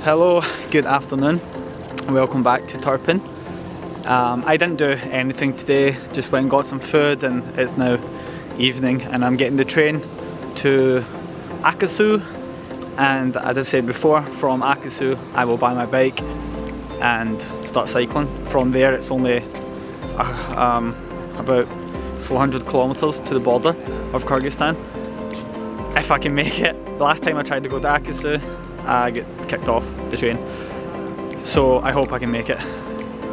Hello, good afternoon. Welcome back to Turpin. I didn't do anything today, just went and got some food, and it's now evening and I'm getting the train to Aksu, and as I've said before, from Aksu I will buy my bike and start cycling. From there it's only about 400 kilometers to the border of Kyrgyzstan, if I can make it. The last time I tried to go to Aksu, I get kicked off the train, so I hope I can make it.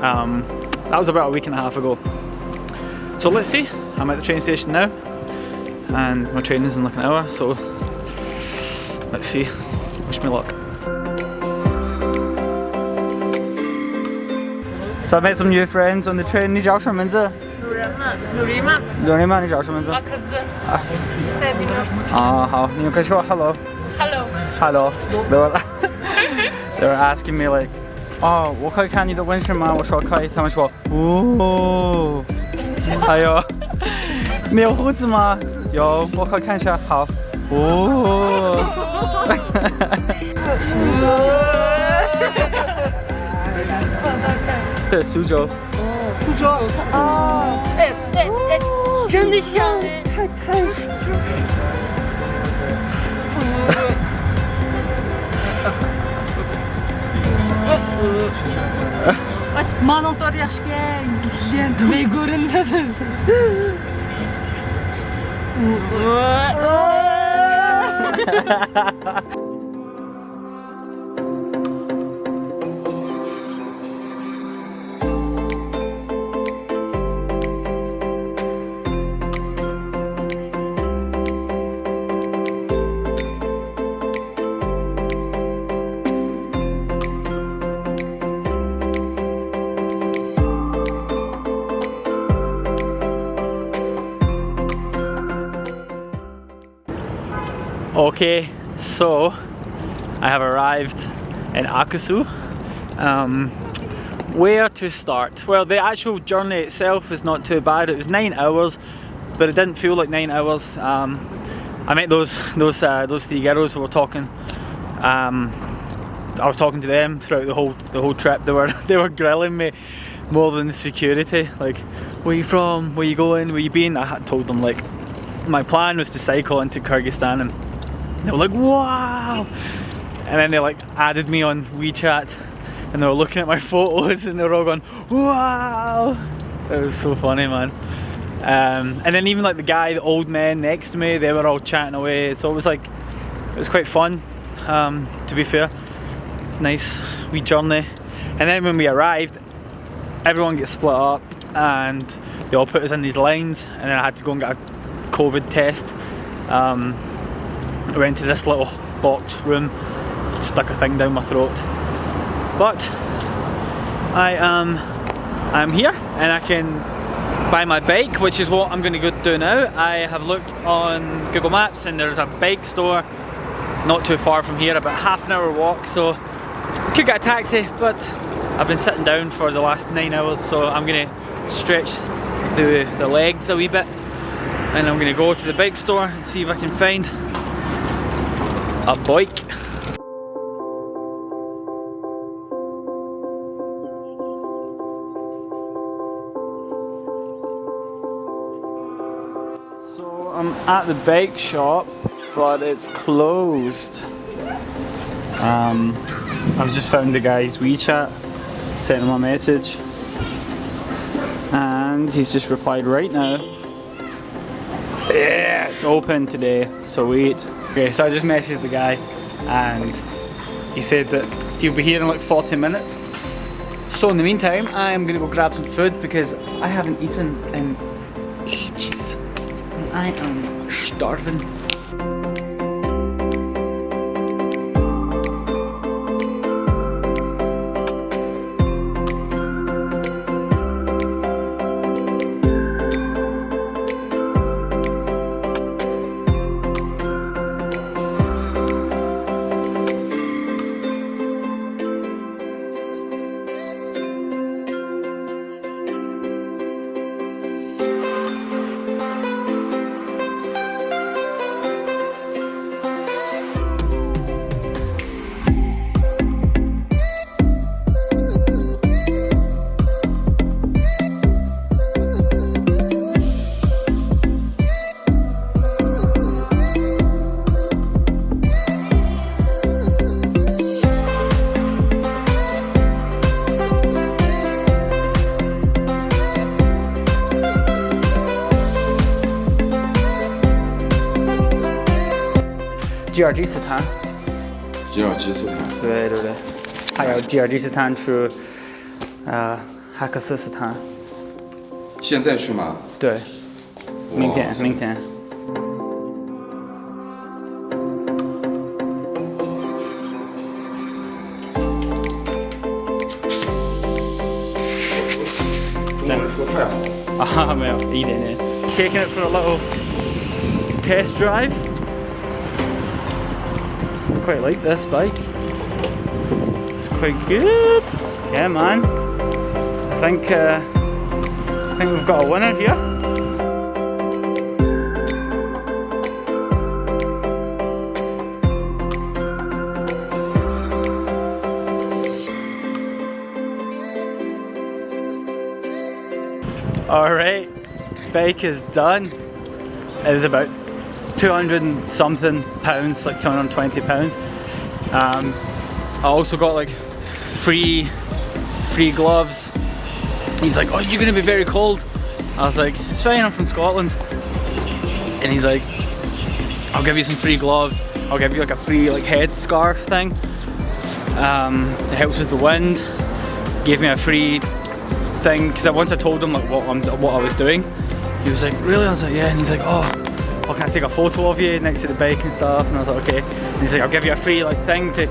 That was about a week and a half ago, so let's see. I'm at the train station now and my train is in like an hour, so let's see. Wish me luck. So I met some new friends on the train. 你叫什么名字？鲁尼玛，你叫什么名字？克斯。塞宾诺。啊，好，你们可以说 hello。Hello。They were asking me like, 哦，我可以看你的纹身吗？我说可以，他们说哦。还有，你有胡子吗？有，我可以看一下。好。哦。对，苏州。苏州。哦。哎，真的像哎。太苏州。Манонтор яшке лент вэ görünmedi. Okay, so I have arrived in Aksu. Where to start? Well, the actual journey itself is not too bad. It was 9 hours, but it didn't feel like 9 hours. I met those three girls who were talking. I was talking to them throughout the whole trip. They were grilling me more than the security. Like, where are you from? Where are you going? Where you been? I had told them like my plan was to cycle into Kyrgyzstan, and they were like, wow! And then they like added me on WeChat, and they were looking at my photos and they were all going, wow! It was so funny, man. And then even like the old men next to me, they were all chatting away. So it was quite fun, to be fair. It's a nice wee journey. And then when we arrived, everyone gets split up and they all put us in these lines, and then I had to go and get a COVID test. I went to this little box room, stuck a thing down my throat. But I'm here and I can buy my bike, which is what I'm going to go do now. I have looked on Google Maps and there's a bike store not too far from here, about half an hour walk, so I could get a taxi, but I've been sitting down for the last 9 hours, so I'm going to stretch the legs a wee bit, and I'm going to go to the bike store and see if I can find a bike. So I'm at the bike shop, but it's closed. I've just found the guy's WeChat, sent him a message, and he's just replied right now. Yeah, it's open today, sweet. Okay, so I just messaged the guy and he said that he'll be here in like 40 minutes. So in the meantime, I'm gonna go grab some food because I haven't eaten in ages and I am starving. 吉尔吉斯坦。吉尔吉斯坦。对对对，还有吉尔吉斯坦去哈克斯坦。现在去吗？对，明天。中文说太好了。没有，一点点。Taking it for a little test drive. I quite like this bike. It's quite good. Yeah, man. I think we've got a winner here. Alright, bike is done. It was about 200 and something pounds, like 220 pounds. I also got like free gloves. He's like, oh, you're gonna be very cold. I was like, it's fine, I'm from Scotland. And he's like, I'll give you some free gloves. I'll give you like a free like head scarf thing. It helps with the wind. Gave me a free thing because once I told him like what I was doing, he was like, really? I was like, yeah. And he's like, oh, can I take a photo of you next to the bike and stuff? And I was like, okay. And he's like, I'll give you a free like thing to,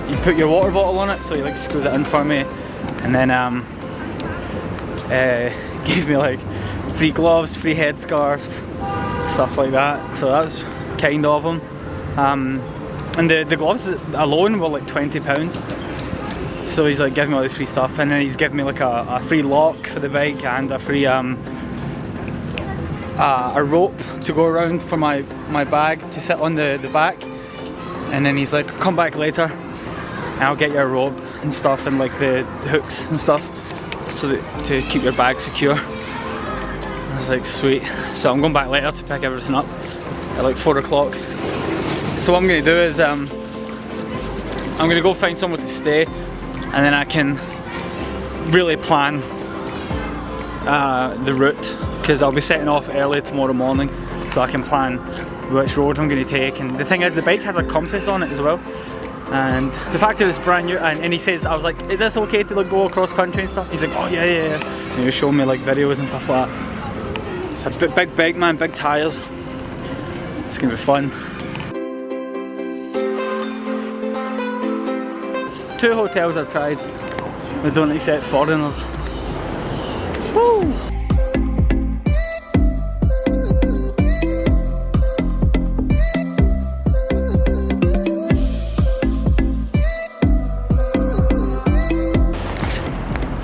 you put your water bottle on it. So he like screwed it in for me, and then gave me like free gloves, free headscarves, stuff like that. So that was kind of him. And the gloves alone were like £20. So he's like giving me all this free stuff, and then he's giving me like a free lock for the bike and a free a rope to go around for my bag to sit on the back. And then he's like, come back later and I'll get you a rope and stuff and like the hooks and stuff so that to keep your bag secure. I was like, sweet. So I'm going back later to pick everything up at like 4 o'clock. So what I'm going to do is I'm going to go find somewhere to stay, and then I can really plan the route, because I'll be setting off early tomorrow morning, so I can plan which road I'm going to take. And the thing is, the bike has a compass on it as well, and the fact that it's brand new, and he says, I was like, is this okay to like go across country and stuff? He's like, oh yeah. And he was showing me like videos and stuff like that. It's a big bike, man, big tyres. It's going to be fun. 2 hotels I've tried, they don't accept foreigners. Woo!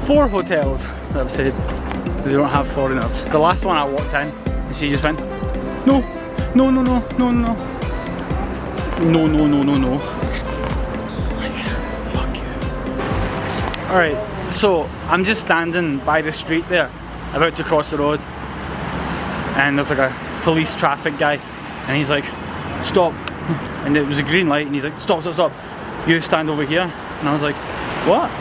Four hotels that I've said they don't have foreigners. The last one I walked in and she just went, no. Alright, so I'm just standing by the street there, about to cross the road, and there's like a police traffic guy, and he's like, stop, and it was a green light, and he's like, stop, you stand over here. And I was like, what?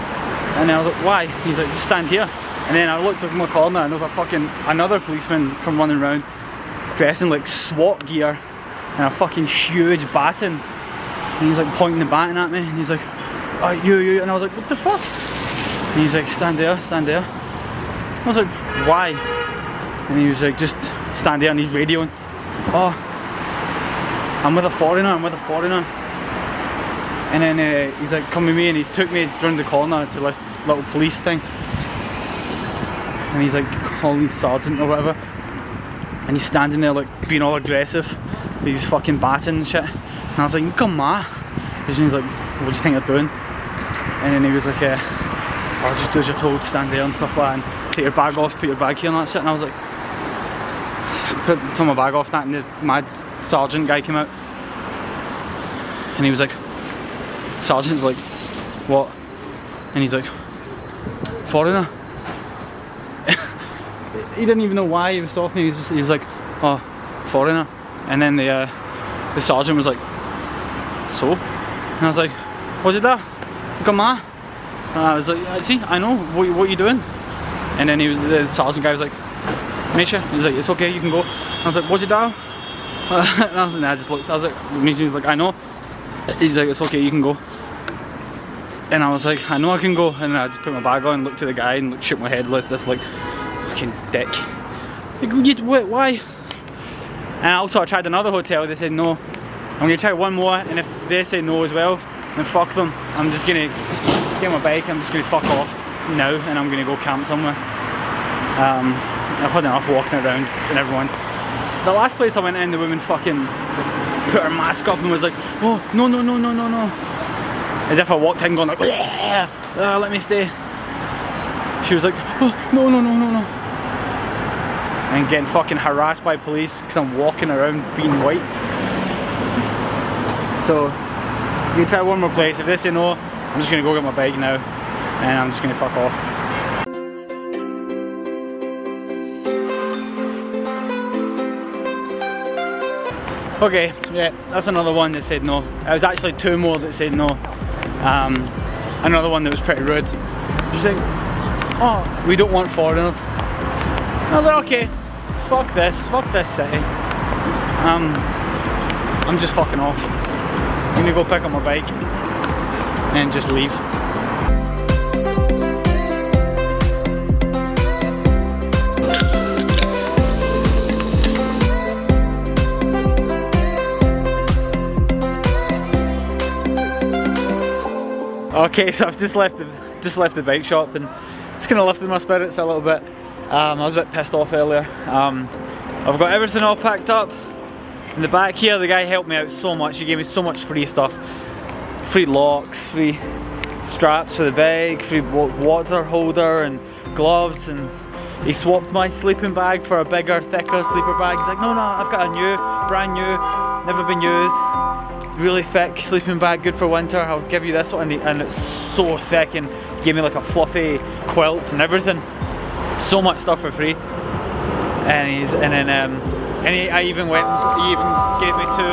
And then I was like, why? He's like, just stand here. And then I looked up in my corner, and there's a fucking another policeman come running around, dressed in like SWAT gear and a fucking huge baton, and he's like pointing the baton at me, and he's like, oh, you, and I was like, what the fuck? And he's like, stand there. I was like, why? And he was like, just stand there, and he's radioing, oh, I'm with a foreigner. And then he's like, come with me, and he took me round the corner to this little police thing. And he's like calling me sergeant or whatever. And he's standing there like being all aggressive with his fucking baton and shit. And I was like, come on. And he's like, what do you think you're doing? And then he was like, oh, just do as you're told, stand there and stuff like that, and take your bag off, put your bag here and that shit. And I was like, took my bag off that, and the mad sergeant guy came out. And he was like, sergeant's like, what? And he's like, foreigner. He didn't even know why he was talking. He was like, oh, foreigner. And then the sergeant was like, so? And I was like, what's it there? Come on. And I was like, see, I know, what are you doing? And then the sergeant guy was like, Misha, he's like, it's okay, you can go. And I was like, what's it there? And I just looked, I was like, he was like, I know. He's like, it's okay, you can go. And I was like, I know I can go. And I just put my bag on, looked to the guy and shook my head as if like, fucking dick. Like, why? And also I tried another hotel, they said no. I'm gonna try one more, and if they say no as well, then fuck them. I'm just gonna get my bike, I'm just gonna fuck off now, and I'm gonna go camp somewhere. I've had enough walking around, and everyone's... The last place I went in, the woman fucking put her mask up and was like, oh, no, no, no, no, no, no. As if I walked in going like, let me stay. She was like, oh, no, no, no, no, no. And getting fucking harassed by police because I'm walking around being white. So, you try one more place. If they say no, I'm just gonna go get my bike now, and I'm just gonna fuck off. Okay, yeah, that's another one that said no. It was actually two more that said no. Another one that was pretty rude. Just like, oh, we don't want foreigners. I was like, okay, fuck this city. I'm just fucking off. I'm gonna go pick up my bike and just leave. Okay, so I've just left the bike shop, and it's kind of lifted my spirits a little bit. I was a bit pissed off earlier. I've got everything all packed up. In the back here, the guy helped me out so much. He gave me so much free stuff. Free locks, free straps for the bag, free water holder and gloves, and he swapped my sleeping bag for a bigger, thicker sleeper bag. He's like, no, I've got a new, brand new, never been used, really thick sleeping bag, good for winter. I'll give you this one, and it's so thick, and he gave me like a fluffy quilt and everything. So much stuff for free. He even gave me two,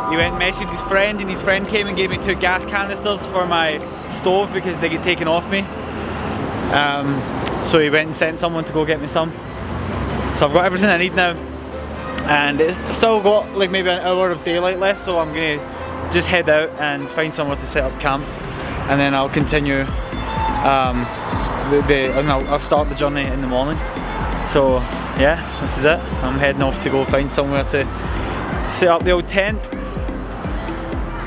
he went and messaged his friend, and his friend came and gave me 2 gas canisters for my stove because they get taken off me. So he went and sent someone to go get me some. So I've got everything I need now, and it's still got like maybe an hour of daylight left, so I'm gonna just head out and find somewhere to set up camp, and then I'll continue I'll start the journey in the morning. So yeah, this is it. I'm heading off to go find somewhere to set up the old tent.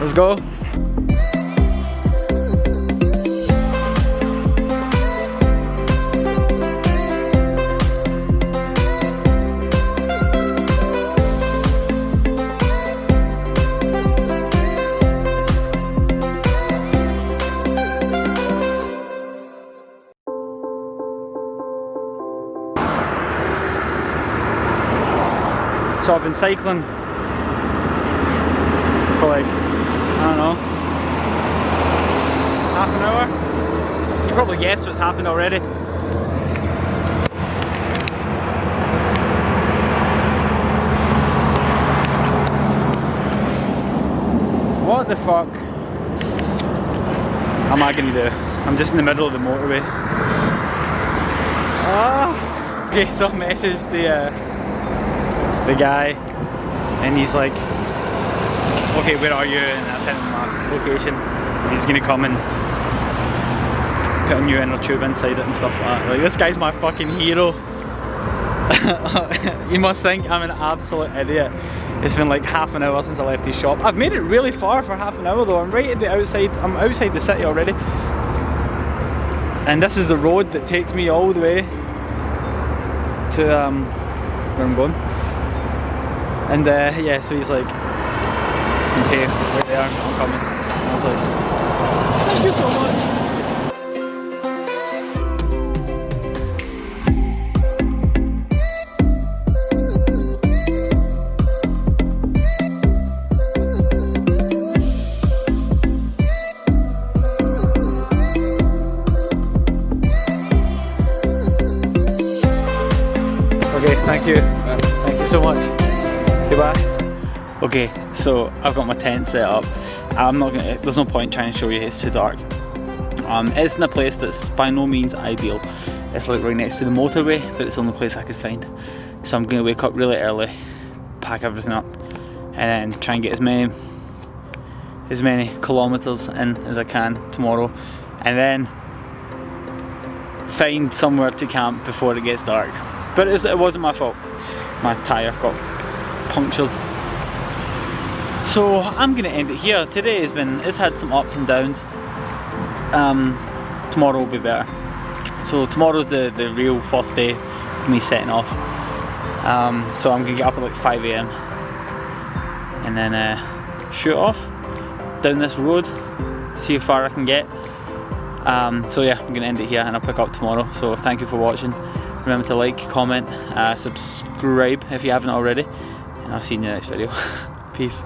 Let's go. So I've been cycling for like, I don't know, half an hour. You probably guessed what's happened already. What the fuck am I gonna do? I'm just in the middle of the motorway. Okay, so I messaged the guy, and he's like, okay, where are you? And I sent him my location. He's gonna come and put a new inner tube inside it and stuff like that. Like, this guy's my fucking hero. You must think I'm an absolute idiot. It's been like half an hour since I left his shop. I've made it really far for half an hour though. I'm right at the outside. I'm outside the city already. And this is the road that takes me all the way to where I'm going. And yeah, so he's like, okay, wait there, I'm coming. And I was like, thank you so much. Okay, thank you. Thank you so much. Goodbye. Okay, so I've got my tent set up. I'm not gonna, there's no point trying to show you, it's too dark. It's in a place that's by no means ideal. It's like right next to the motorway, but it's the only place I could find. So I'm gonna wake up really early, pack everything up and then try and get as many kilometers in as I can tomorrow, and then find somewhere to camp before it gets dark. But it wasn't my fault. My tyre got punctured. So I'm gonna end it here. Today it's had some ups and downs. Tomorrow will be better. So tomorrow's the real first day of me setting off. So I'm gonna get up at like 5 AM and then shoot off down this road, see how far I can get. So yeah, I'm gonna end it here and I'll pick up tomorrow. So thank you for watching. Remember to like, comment, subscribe if you haven't already, and I'll see you in the next video. Peace.